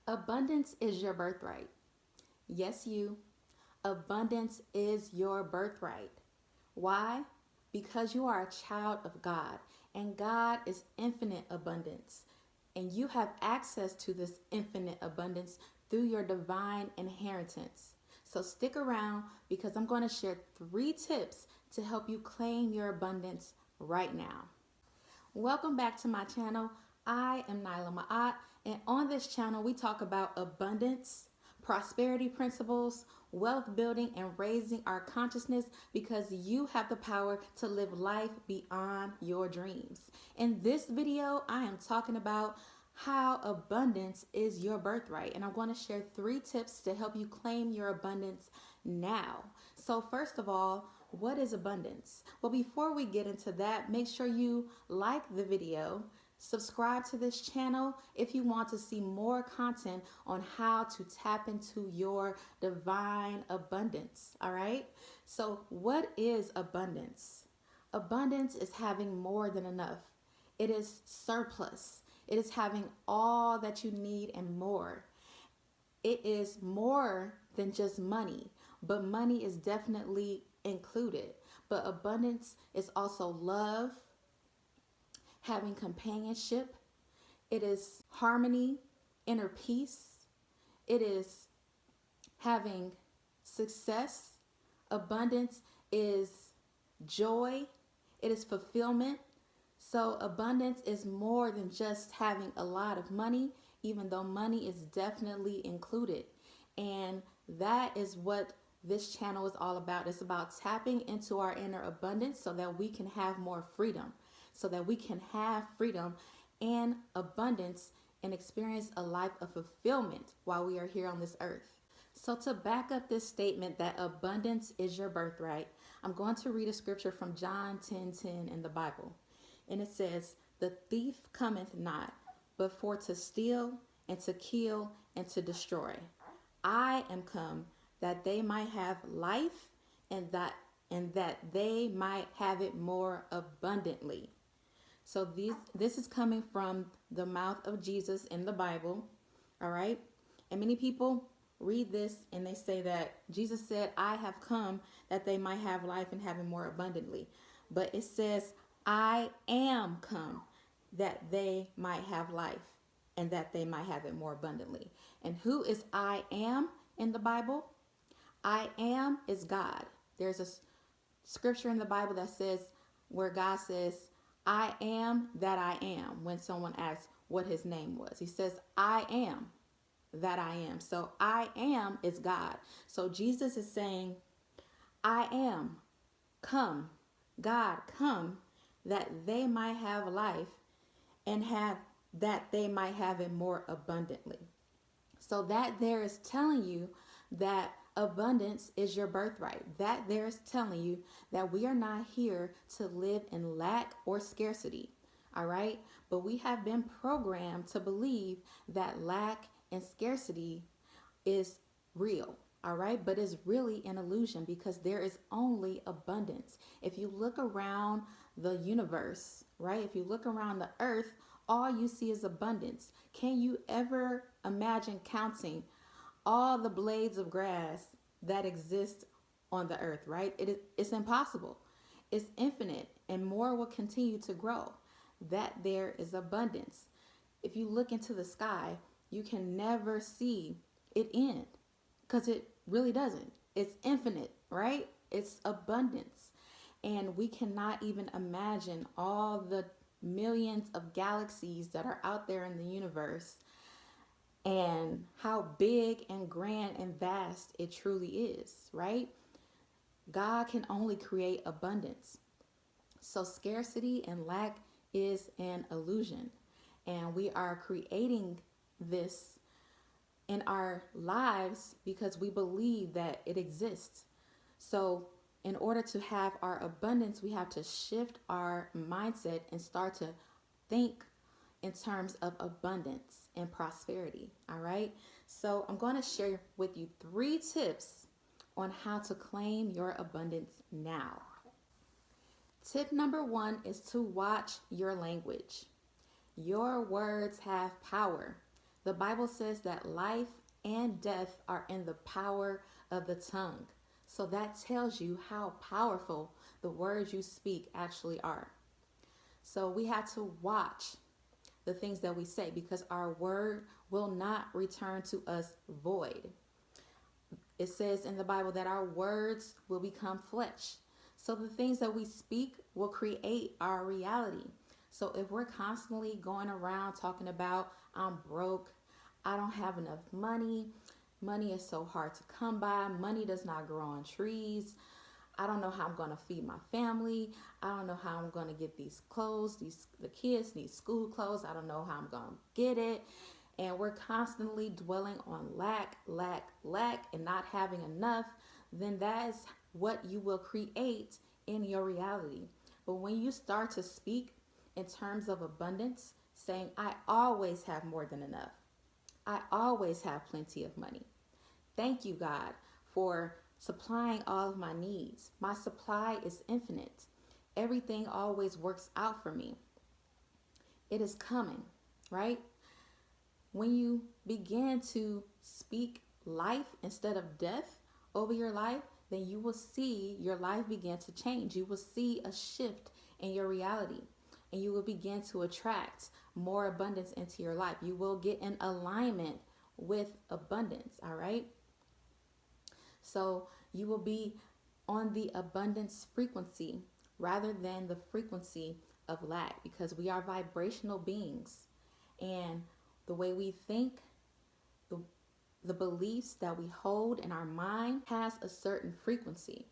Abundance is your birthright. Yes, you. Abundance is your birthright. Why? Because you are a child of God, and God is infinite abundance. And you have access to this infinite abundance through your divine inheritance. So stick around because I'm going to share 3 tips to help you claim your abundance right now. Welcome back to my channel. I am Nyla Ma'at, and on this channel we talk about abundance, prosperity principles, wealth building, and raising our consciousness because you have the power to live life beyond your dreams. In this video, I am talking about how abundance is your birthright, and I'm going to share 3 tips to help you claim your abundance now. So first of all, what is abundance? Well, before we get into that, make sure you like the video, subscribe to this channel if you want to see more content on how to tap into your divine abundance. All right. So what is abundance? Abundance is having more than enough. It is surplus. It is having all that you need and more. It is more than just money, but money is definitely included. But abundance is also love, having companionship. It is harmony, inner peace. It is having success. Abundance is joy. It is fulfillment. So abundance is more than just having a lot of money, even though money is definitely included. And that is what this channel is all about. It's about tapping into our inner abundance so that we can have more freedom, so that we can have freedom and abundance and experience a life of fulfillment while we are here on this earth. So to back up this statement that abundance is your birthright, I'm going to read a scripture from John 10:10 in the Bible. And it says, "The thief cometh not, but for to steal and to kill and to destroy. I am come that they might have life and that they might have it more abundantly." So this is coming from the mouth of Jesus in the Bible. All right. And many people read this and they say that Jesus said, "I have come that they might have life and have it more abundantly." But it says, "I am come that they might have life and that they might have it more abundantly." And who is I am in the Bible? I am is God. There's a scripture in the Bible that says, where God says, "I am that I am," when someone asks what his name was. He says, "I am that I am." So I am is God. So Jesus is saying, "I am come, God come, that they might have life and that they might have it more abundantly." So that there is telling you that abundance is your birthright. That there is telling you that we are not here to live in lack or scarcity. All right. But we have been programmed to believe that lack and scarcity is real. All right. But it's really an illusion because there is only abundance. If you look around the universe, right? If you look around the earth, all you see is abundance. Can you ever imagine counting all the blades of grass that exist on the earth, right? It's impossible. It's infinite, and more will continue to grow. That there is abundance. If you look into the sky, you can never see it end because it really doesn't. It's infinite, right? It's abundance. And we cannot even imagine all the millions of galaxies that are out there in the universe and how big and grand and vast it truly is, right? God can only create abundance. So scarcity and lack is an illusion. And we are creating this in our lives because we believe that it exists. So in order to have our abundance, we have to shift our mindset and start to think in terms of abundance and prosperity. All right. So I'm going to share with you 3 tips on how to claim your abundance now. Tip number 1 is to watch your language. Your words have power. The Bible says that life and death are in the power of the tongue. So that tells you how powerful the words you speak actually are. So we have to watch the things that we say because our word will not return to us void. It says in the Bible that our words will become flesh. So the things that we speak will create our reality. So if we're constantly going around talking about, I'm broke, I don't have enough money, money is so hard to come by, money does not grow on trees, I don't know how I'm going to feed my family, I don't know how I'm going to get these clothes, the kids need school clothes, I don't know how I'm going to get it. And we're constantly dwelling on lack, lack, lack, and not having enough, then that is what you will create in your reality. But when you start to speak in terms of abundance, saying, I always have more than enough, I always have plenty of money. Thank you, God, for supplying all of my needs. My supply is infinite. Everything always works out for me. It is coming, right? When you begin to speak life instead of death over your life, then you will see your life begin to change. You will see a shift in your reality and you will begin to attract more abundance into your life. You will get in alignment with abundance, all right? So you will be on the abundance frequency rather than the frequency of lack because we are vibrational beings. And the way we think, the beliefs that we hold in our mind has a certain frequency.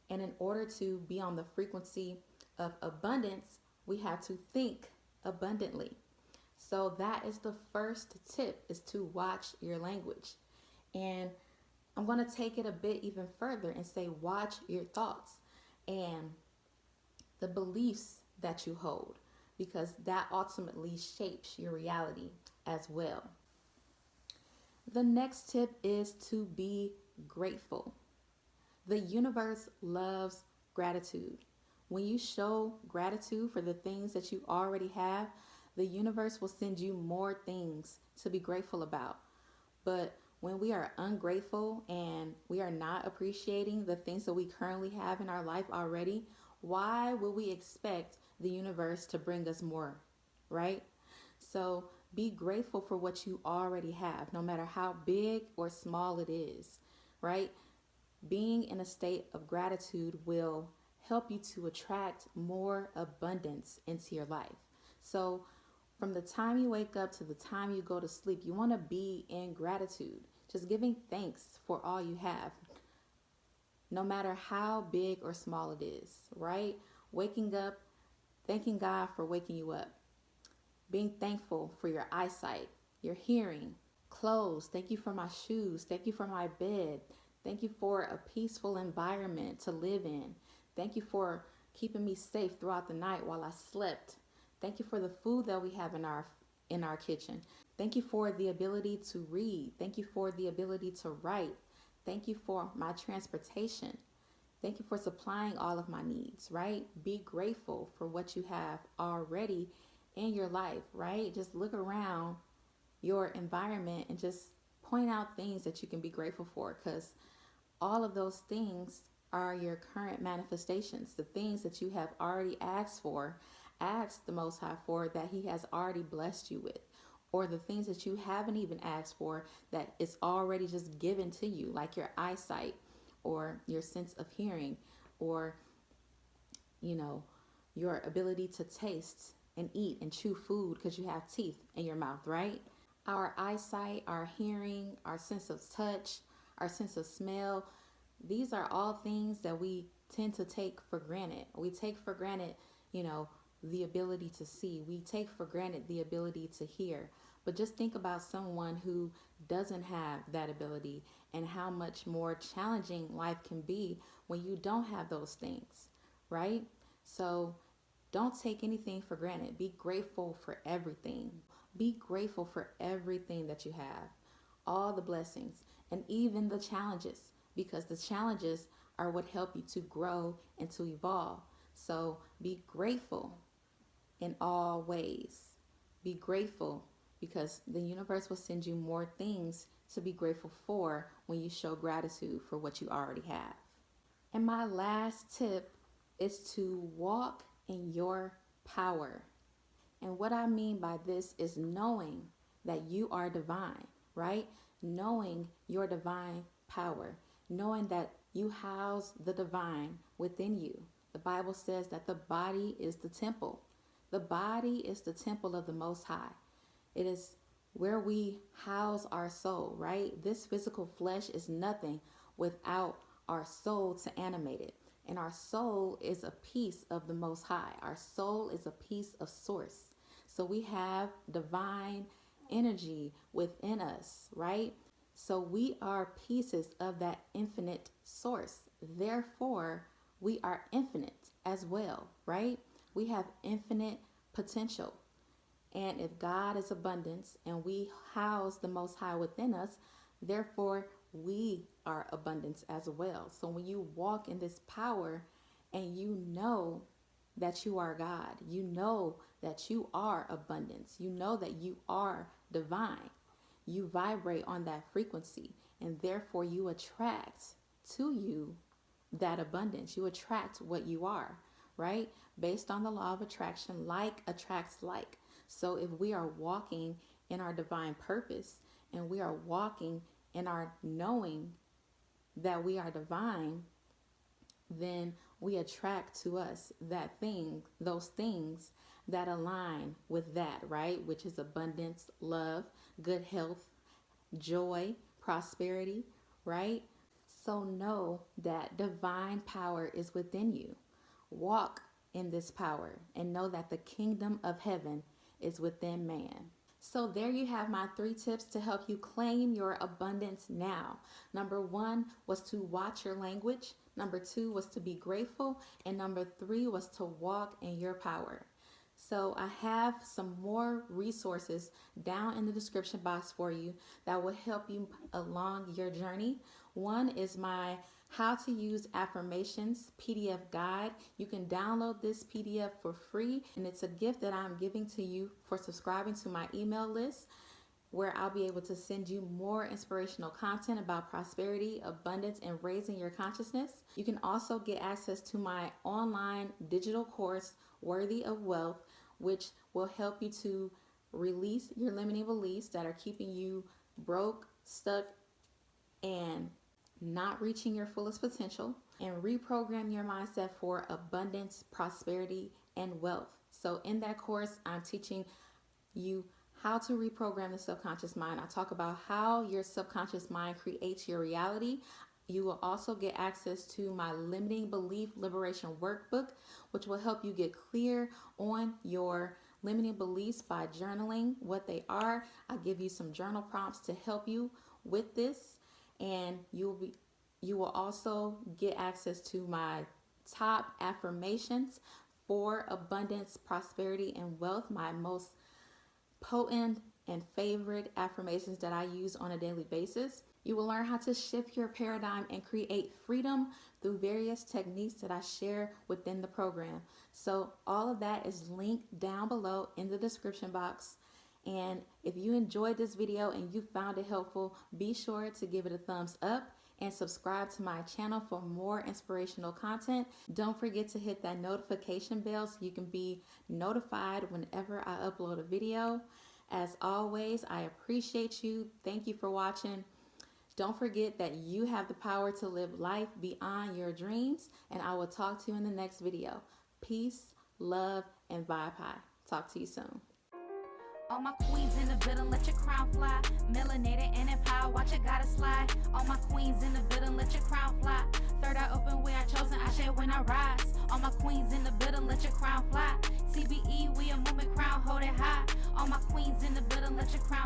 And in order to be on the frequency of abundance, we have to think abundantly. So that is the first tip, is to watch your language. And I'm going to take it a bit even further and say watch your thoughts and the beliefs that you hold, because that ultimately shapes your reality as well. The next tip is to be grateful. The universe loves gratitude. When you show gratitude for the things that you already have, the universe will send you more things to be grateful about. But when we are ungrateful and we are not appreciating the things that we currently have in our life already, why will we expect the universe to bring us more, right? So be grateful for what you already have, no matter how big or small it is, right? Being in a state of gratitude will help you to attract more abundance into your life. So from the time you wake up to the time you go to sleep, you want to be in gratitude, just giving thanks for all you have, no matter how big or small it is, right? Waking up, thanking God for waking you up, being thankful for your eyesight, your hearing, clothes. Thank you for my shoes. Thank you for my bed. Thank you for a peaceful environment to live in. Thank you for keeping me safe throughout the night while I slept. Thank you for the food that we have in our kitchen. Thank you for the ability to read. Thank you for the ability to write. Thank you for my transportation. Thank you for supplying all of my needs, right? Be grateful for what you have already in your life, right? Just look around your environment and just point out things that you can be grateful for, because all of those things are your current manifestations, the things that you have already asked for. Ask the Most High for that He has already blessed you with, or the things that you haven't even asked for that is already just given to you, like your eyesight or your sense of hearing, or your ability to taste and eat and chew food because you have teeth in your mouth, right? Our eyesight, our hearing, our sense of touch, our sense of smell, these are all things that we tend to take for granted. We take for granted, the ability to see. We take for granted the ability to hear. But just think about someone who doesn't have that ability and how much more challenging life can be when you don't have those things, right? So don't take anything for granted. Be grateful for everything. Be grateful for everything that you have, all the blessings, and even the challenges, because the challenges are what help you to grow and to evolve. So be grateful in all ways. Be grateful because the universe will send you more things to be grateful for when you show gratitude for what you already have. And my last tip is to walk in your power. And what I mean by this is knowing that you are divine, right? Knowing your divine power, knowing that you house the divine within you. The Bible says that the body is the temple. The body is the temple of the Most High. It is where we house our soul, right? This physical flesh is nothing without our soul to animate it. And our soul is a piece of the Most High. Our soul is a piece of source. So we have divine energy within us, right? So we are pieces of that infinite source. Therefore, we are infinite as well, right? We have infinite potential. And if God is abundance and we house the Most High within us, therefore we are abundance as well. So when you walk in this power and you know that you are God, you know that you are abundance, you know that you are divine, you vibrate on that frequency, and therefore you attract to you that abundance. You attract what you are, right? Based on the law of attraction, like attracts like. So if we are walking in our divine purpose and we are walking in our knowing that we are divine, then we attract to us that thing, those things that align with that, right? Which is abundance, love, good health, joy, prosperity, right? So know that divine power is within you. Walk in this power and know that the kingdom of heaven is within man. So there you have my 3 tips to help you claim your abundance now. Number 1 was to watch your language. Number 2 was to be grateful. And number 3 was to walk in your power. So I have some more resources down in the description box for you that will help you along your journey. One is my How to Use Affirmations PDF guide. You can download this PDF for free, and it's a gift that I'm giving to you for subscribing to my email list, where I'll be able to send you more inspirational content about prosperity, abundance, and raising your consciousness. You can also get access to my online digital course, Worthy of Wealth, which will help you to release your limiting beliefs that are keeping you broke, stuck, and not reaching your fullest potential, and reprogram your mindset for abundance, prosperity, and wealth. So in that course, I'm teaching you how to reprogram the subconscious mind. I talk about how your subconscious mind creates your reality. You will also get access to my limiting belief liberation workbook, which will help you get clear on your limiting beliefs by journaling what they are. I give you some journal prompts to help you with this. And you will also get access to my top affirmations for abundance, prosperity, and wealth, my most potent and favorite affirmations that I use on a daily basis. You will learn how to shift your paradigm and create freedom through various techniques that I share within the program. So all of that is linked down below in the description box. And if you enjoyed this video and you found it helpful, be sure to give it a thumbs up and subscribe to my channel for more inspirational content. Don't forget to hit that notification bell so you can be notified whenever I upload a video. As always, I appreciate you. Thank you for watching. Don't forget that you have the power to live life beyond your dreams, and I will talk to you in the next video. Peace, love, and vibe high. Talk to you soon. All my queens in the building, let your crown fly. Melanated and empowered, watch it gotta slide. All my queens in the building, let your crown fly. Third eye open, we are chosen, I share when I rise. All my queens in the building, let your crown fly. CBE, we a movement, crown, hold it high. All my queens in the building, let your crown